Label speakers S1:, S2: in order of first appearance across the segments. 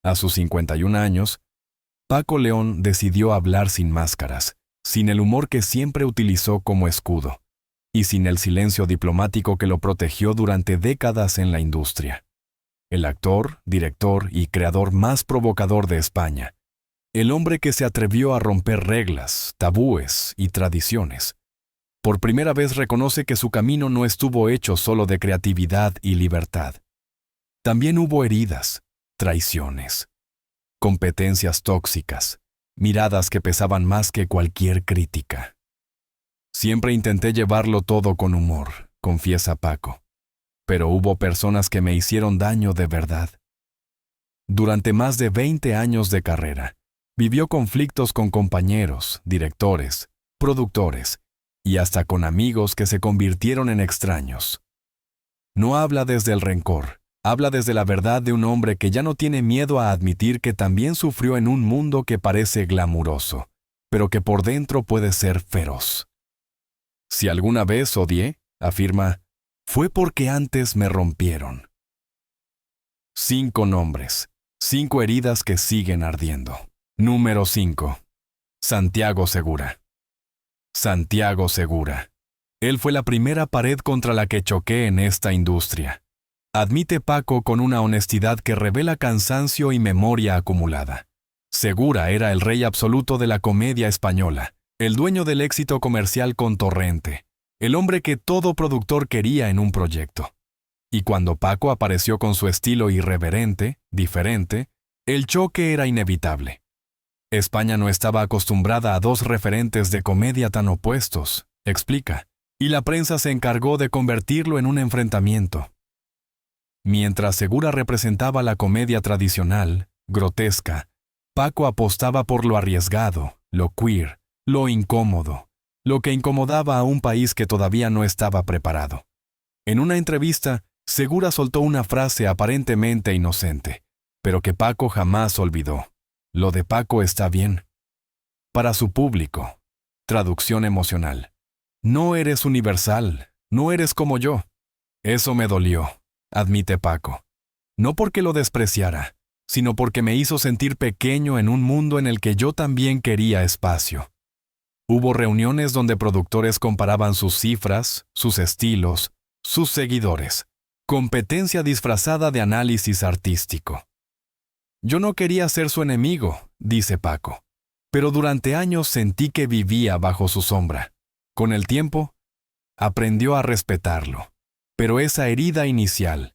S1: A sus 51 años, Paco León decidió hablar sin máscaras, sin el humor que siempre utilizó como escudo, y sin el silencio diplomático que lo protegió durante décadas en la industria. El actor, director y creador más provocador de España. El hombre que se atrevió a romper reglas, tabúes y tradiciones. Por primera vez reconoce que su camino no estuvo hecho solo de creatividad y libertad. También hubo heridas, traiciones, competencias tóxicas, miradas que pesaban más que cualquier crítica. Siempre intenté llevarlo todo con humor, confiesa Paco, pero hubo personas que me hicieron daño de verdad. Durante más de 20 años de carrera, vivió conflictos con compañeros, directores, productores y hasta con amigos que se convirtieron en extraños. No habla desde el rencor, habla desde la verdad de un hombre que ya no tiene miedo a admitir que también sufrió en un mundo que parece glamuroso, pero que por dentro puede ser feroz. Si alguna vez odié, afirma, fue porque antes me rompieron. 5 nombres, 5 heridas que siguen ardiendo. Número 5. Santiago Segura. Santiago Segura. Él fue la primera pared contra la que choqué en esta industria. Admite Paco con una honestidad que revela cansancio y memoria acumulada. Segura era el rey absoluto de la comedia española, el dueño del éxito comercial con Torrente, el hombre que todo productor quería en un proyecto. Y cuando Paco apareció con su estilo irreverente, diferente, el choque era inevitable. España no estaba acostumbrada a 2 referentes de comedia tan opuestos, explica, y la prensa se encargó de convertirlo en un enfrentamiento. Mientras Segura representaba la comedia tradicional, grotesca, Paco apostaba por lo arriesgado, lo queer, lo incómodo, lo que incomodaba a un país que todavía no estaba preparado. En una entrevista, Segura soltó una frase aparentemente inocente, pero que Paco jamás olvidó. Lo de Paco está bien. Para su público. Traducción emocional. No eres universal, no eres como yo. Eso me dolió, admite Paco. No porque lo despreciara, sino porque me hizo sentir pequeño en un mundo en el que yo también quería espacio. Hubo reuniones donde productores comparaban sus cifras, sus estilos, sus seguidores. Competencia disfrazada de análisis artístico. Yo no quería ser su enemigo, dice Paco, pero durante años sentí que vivía bajo su sombra. Con el tiempo, aprendió a respetarlo. Pero esa herida inicial,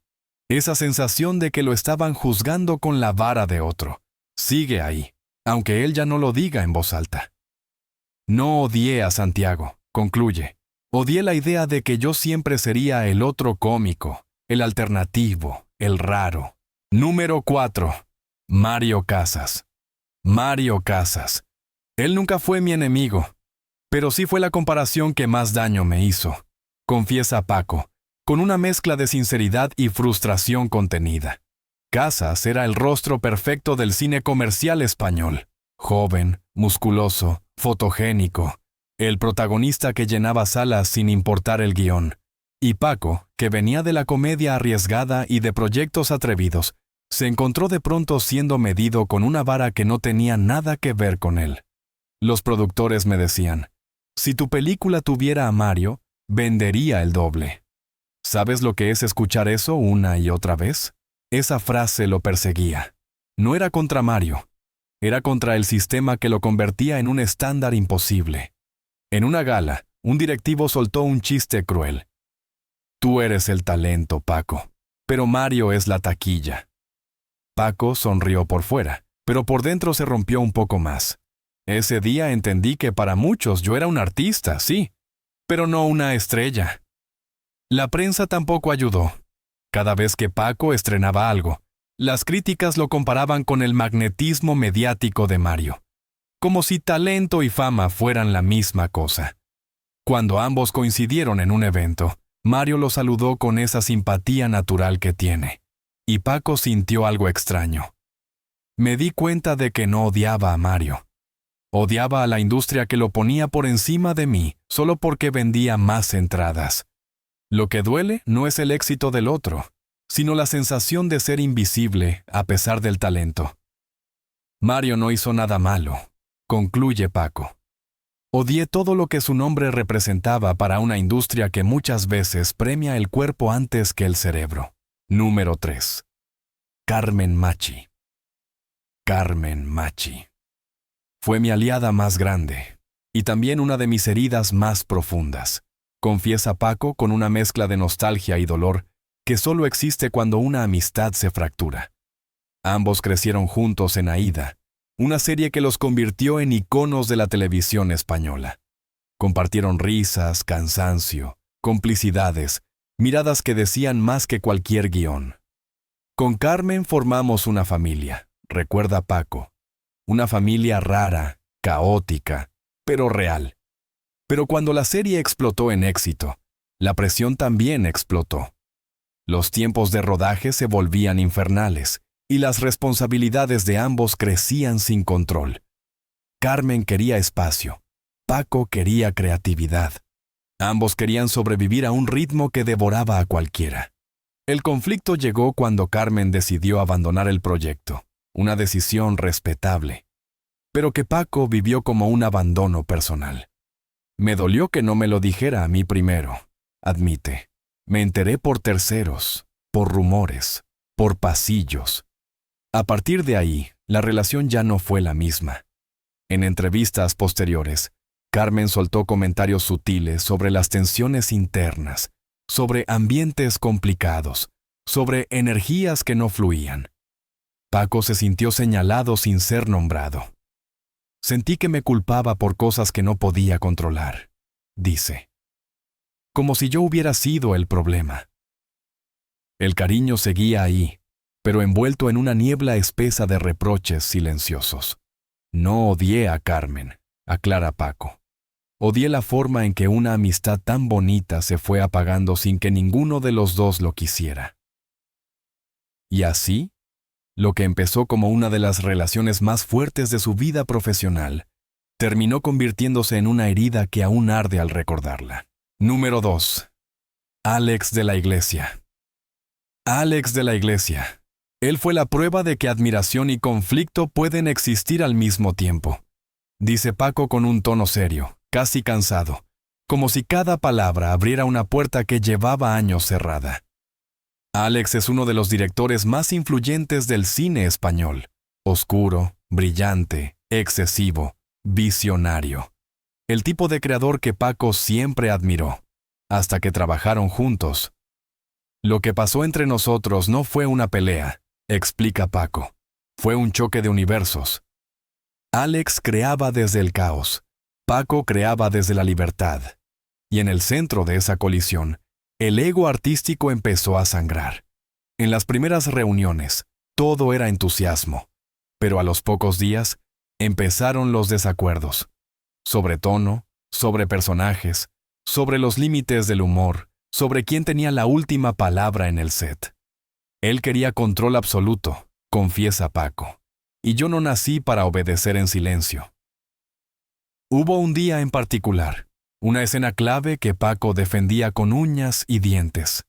S1: esa sensación de que lo estaban juzgando con la vara de otro, sigue ahí, aunque él ya no lo diga en voz alta. No odié a Santiago, concluye. Odié la idea de que yo siempre sería el otro cómico, el alternativo, el raro. Número 4. Mario Casas. Mario Casas. Él nunca fue mi enemigo, pero sí fue la comparación que más daño me hizo, confiesa Paco, con una mezcla de sinceridad y frustración contenida. Casas era el rostro perfecto del cine comercial español. Joven, musculoso, fotogénico, el protagonista que llenaba salas sin importar el guión. Y Paco, que venía de la comedia arriesgada y de proyectos atrevidos, se encontró de pronto siendo medido con una vara que no tenía nada que ver con él. Los productores me decían, si tu película tuviera a Mario, vendería el doble. ¿Sabes lo que es escuchar eso una y otra vez? Esa frase lo perseguía. No era contra Mario, era contra el sistema que lo convertía en un estándar imposible. En una gala, un directivo soltó un chiste cruel. Tú eres el talento, Paco, pero Mario es la taquilla. Paco sonrió por fuera, pero por dentro se rompió un poco más. Ese día entendí que para muchos yo era un artista, sí, pero no una estrella. La prensa tampoco ayudó. Cada vez que Paco estrenaba algo, las críticas lo comparaban con el magnetismo mediático de Mario, como si talento y fama fueran la misma cosa. Cuando ambos coincidieron en un evento, Mario lo saludó con esa simpatía natural que tiene. Y Paco sintió algo extraño. Me di cuenta de que no odiaba a Mario. Odiaba a la industria que lo ponía por encima de mí solo porque vendía más entradas. Lo que duele no es el éxito del otro, sino la sensación de ser invisible a pesar del talento. Mario no hizo nada malo, concluye Paco. Odié todo lo que su nombre representaba para una industria que muchas veces premia el cuerpo antes que el cerebro. Número 3. Carmen Machi. Carmen Machi. Fue mi aliada más grande, y también una de mis heridas más profundas, confiesa Paco con una mezcla de nostalgia y dolor que solo existe cuando una amistad se fractura. Ambos crecieron juntos en Aída, una serie que los convirtió en iconos de la televisión española. Compartieron risas, cansancio, complicidades, miradas que decían más que cualquier guión. Con Carmen formamos una familia, recuerda Paco. Una familia rara, caótica, pero real. Pero cuando la serie explotó en éxito, la presión también explotó. Los tiempos de rodaje se volvían infernales y las responsabilidades de ambos crecían sin control. Carmen quería espacio, Paco quería creatividad. Ambos querían sobrevivir a un ritmo que devoraba a cualquiera. El conflicto llegó cuando Carmen decidió abandonar el proyecto, una decisión respetable, pero que Paco vivió como un abandono personal. Me dolió que no me lo dijera a mí primero, admite. Me enteré por terceros, por rumores, por pasillos. A partir de ahí, la relación ya no fue la misma. En entrevistas posteriores, Carmen soltó comentarios sutiles sobre las tensiones internas, sobre ambientes complicados, sobre energías que no fluían. Paco se sintió señalado sin ser nombrado. Sentí que me culpaba por cosas que no podía controlar, dice. Como si yo hubiera sido el problema. El cariño seguía ahí, pero envuelto en una niebla espesa de reproches silenciosos. No odié a Carmen, aclara Paco. Odié la forma en que una amistad tan bonita se fue apagando sin que ninguno de los dos lo quisiera. Y así, lo que empezó como una de las relaciones más fuertes de su vida profesional, terminó convirtiéndose en una herida que aún arde al recordarla. Número 2. Alex de la Iglesia. Alex de la Iglesia. Él fue la prueba de que admiración y conflicto pueden existir al mismo tiempo. Dice Paco con un tono serio, casi cansado, como si cada palabra abriera una puerta que llevaba años cerrada. Alex es uno de los directores más influyentes del cine español. Oscuro, brillante, excesivo, visionario. El tipo de creador que Paco siempre admiró, hasta que trabajaron juntos. Lo que pasó entre nosotros no fue una pelea, explica Paco. Fue un choque de universos. Alex creaba desde el caos, Paco creaba desde la libertad. Y en el centro de esa colisión, el ego artístico empezó a sangrar. En las primeras reuniones, todo era entusiasmo, pero a los pocos días, empezaron los desacuerdos. Sobre tono, sobre personajes, sobre los límites del humor, sobre quién tenía la última palabra en el set. Él quería control absoluto, confiesa Paco, y yo no nací para obedecer en silencio. Hubo un día en particular, una escena clave que Paco defendía con uñas y dientes.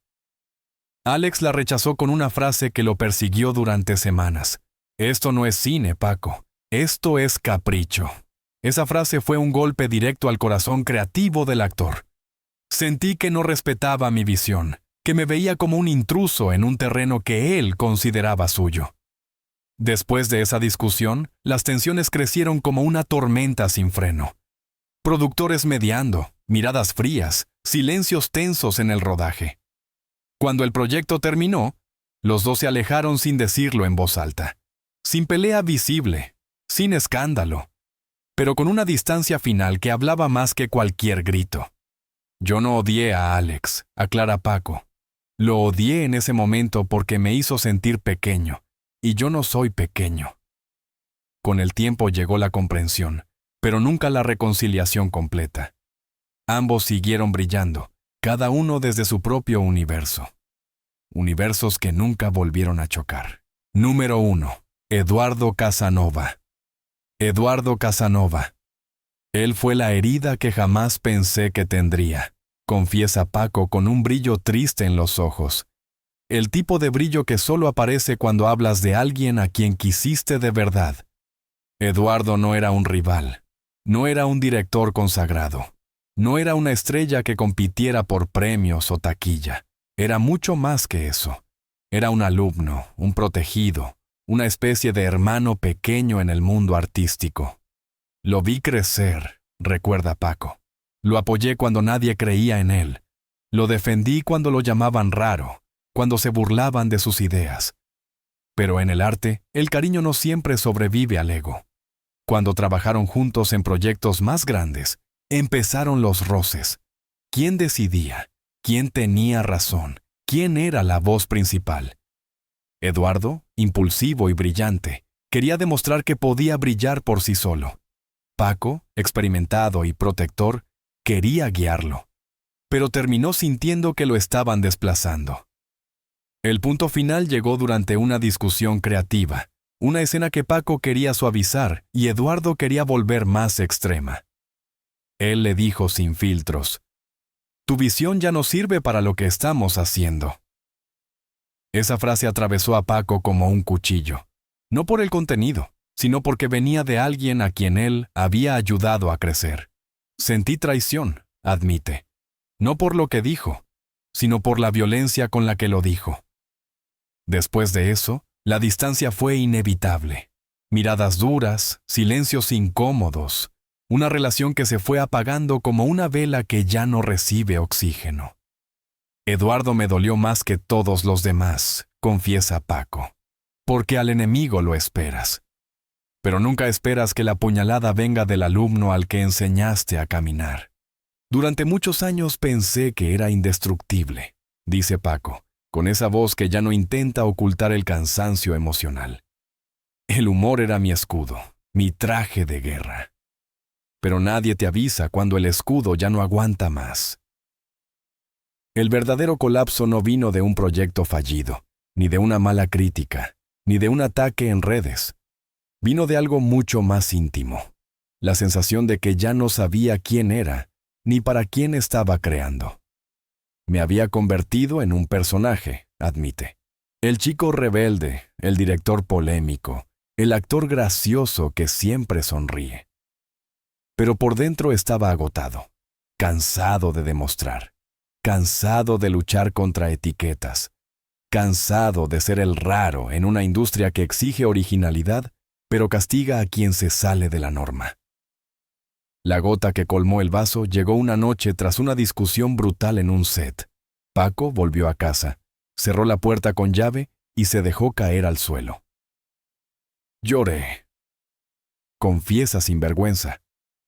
S1: Alex la rechazó con una frase que lo persiguió durante semanas. Esto no es cine, Paco, esto es capricho. Esa frase fue un golpe directo al corazón creativo del actor. Sentí que no respetaba mi visión, que me veía como un intruso en un terreno que él consideraba suyo. Después de esa discusión, las tensiones crecieron como una tormenta sin freno. Productores mediando, miradas frías, silencios tensos en el rodaje. Cuando el proyecto terminó, los dos se alejaron sin decirlo en voz alta, sin pelea visible, sin escándalo, pero con una distancia final que hablaba más que cualquier grito. Yo no odié a Alex, aclara Paco. Lo odié en ese momento porque me hizo sentir pequeño, y yo no soy pequeño. Con el tiempo llegó la comprensión, pero nunca la reconciliación completa. Ambos siguieron brillando, cada uno desde su propio universo. Universos que nunca volvieron a chocar. Número 1. Eduardo Casanova. Eduardo Casanova. Él fue la herida que jamás pensé que tendría, confiesa Paco con un brillo triste en los ojos. El tipo de brillo que solo aparece cuando hablas de alguien a quien quisiste de verdad. Eduardo no era un rival, no era un director consagrado, no era una estrella que compitiera por premios o taquilla. Era mucho más que eso. Era un alumno, un protegido, una especie de hermano pequeño en el mundo artístico. Lo vi crecer, recuerda Paco. Lo apoyé cuando nadie creía en él. Lo defendí cuando lo llamaban raro, cuando se burlaban de sus ideas. Pero en el arte, el cariño no siempre sobrevive al ego. Cuando trabajaron juntos en proyectos más grandes, empezaron los roces. ¿Quién decidía? ¿Quién tenía razón? ¿Quién era la voz principal? Eduardo, impulsivo y brillante, quería demostrar que podía brillar por sí solo. Paco, experimentado y protector, quería guiarlo, pero terminó sintiendo que lo estaban desplazando. El punto final llegó durante una discusión creativa, una escena que Paco quería suavizar y Eduardo quería volver más extrema. Él le dijo sin filtros: «Tu visión ya no sirve para lo que estamos haciendo». Esa frase atravesó a Paco como un cuchillo, no por el contenido, sino porque venía de alguien a quien él había ayudado a crecer. Sentí traición, admite, no por lo que dijo, sino por la violencia con la que lo dijo. Después de eso, la distancia fue inevitable. Miradas duras, silencios incómodos, una relación que se fue apagando como una vela que ya no recibe oxígeno. Eduardo me dolió más que todos los demás, confiesa Paco, porque al enemigo lo esperas. Pero nunca esperas que la puñalada venga del alumno al que enseñaste a caminar. Durante muchos años pensé que era indestructible, dice Paco, con esa voz que ya no intenta ocultar el cansancio emocional. El humor era mi escudo, mi traje de guerra. Pero nadie te avisa cuando el escudo ya no aguanta más. El verdadero colapso no vino de un proyecto fallido, ni de una mala crítica, ni de un ataque en redes. Vino de algo mucho más íntimo, la sensación de que ya no sabía quién era, ni para quién estaba creando. Me había convertido en un personaje, admite. El chico rebelde, el director polémico, el actor gracioso que siempre sonríe. Pero por dentro estaba agotado, cansado de demostrar, cansado de luchar contra etiquetas, cansado de ser el raro en una industria que exige originalidad, pero castiga a quien se sale de la norma. La gota que colmó el vaso llegó una noche tras una discusión brutal en un set. Paco volvió a casa, cerró la puerta con llave y se dejó caer al suelo. Lloré. Confiesa sin vergüenza.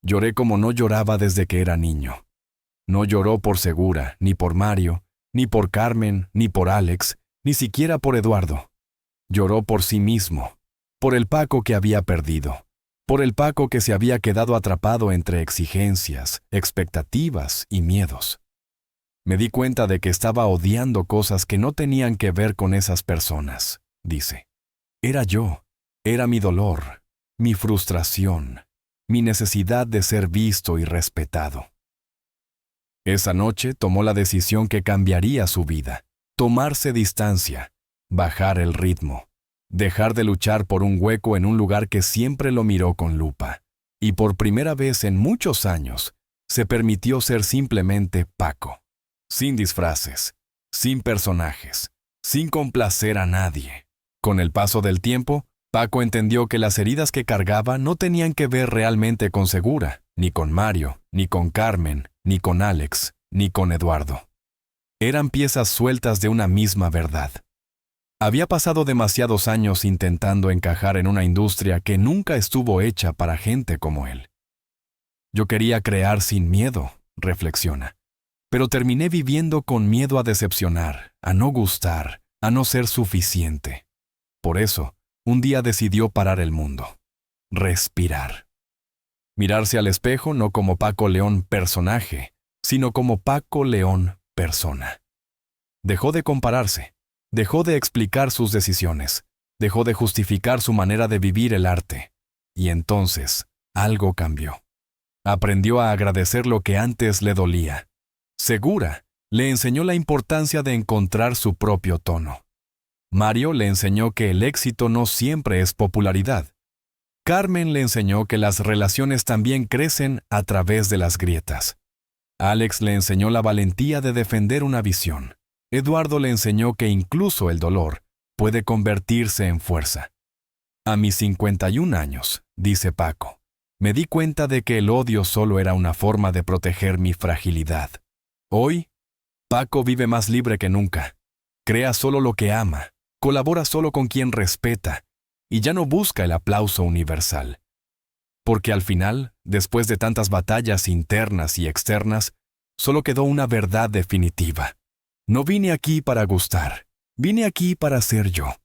S1: Lloré como no lloraba desde que era niño. No lloró por Segura, ni por Mario, ni por Carmen, ni por Alex, ni siquiera por Eduardo. Lloró por sí mismo, por el Paco que había perdido, por el Paco que se había quedado atrapado entre exigencias, expectativas y miedos. Me di cuenta de que estaba odiando cosas que no tenían que ver con esas personas, dice. Era yo, era mi dolor, mi frustración, mi necesidad de ser visto y respetado. Esa noche tomó la decisión que cambiaría su vida, tomarse distancia, bajar el ritmo, dejar de luchar por un hueco en un lugar que siempre lo miró con lupa, y por primera vez en muchos años, se permitió ser simplemente Paco, sin disfraces, sin personajes, sin complacer a nadie. Con el paso del tiempo, Paco entendió que las heridas que cargaba no tenían que ver realmente con Segura, ni con Mario, ni con Carmen, ni con Alex, ni con Eduardo. Eran piezas sueltas de una misma verdad. Había pasado demasiados años intentando encajar en una industria que nunca estuvo hecha para gente como él. Yo quería crear sin miedo, reflexiona, pero terminé viviendo con miedo a decepcionar, a no gustar, a no ser suficiente. Por eso, un día decidió parar el mundo. Respirar. Mirarse al espejo no como Paco León personaje, sino como Paco León persona. Dejó de compararse, dejó de explicar sus decisiones, dejó de justificar su manera de vivir el arte. Y entonces, algo cambió. Aprendió a agradecer lo que antes le dolía. Segura, le enseñó la importancia de encontrar su propio tono. Mario le enseñó que el éxito no siempre es popularidad. Carmen le enseñó que las relaciones también crecen a través de las grietas. Alex le enseñó la valentía de defender una visión. Eduardo le enseñó que incluso el dolor puede convertirse en fuerza. A mis 51 años, dice Paco, me di cuenta de que el odio solo era una forma de proteger mi fragilidad. Hoy, Paco vive más libre que nunca. Crea solo lo que ama, colabora solo con quien respeta, y ya no busca el aplauso universal. Porque al final, después de tantas batallas internas y externas, solo quedó una verdad definitiva. No vine aquí para gustar, vine aquí para ser yo.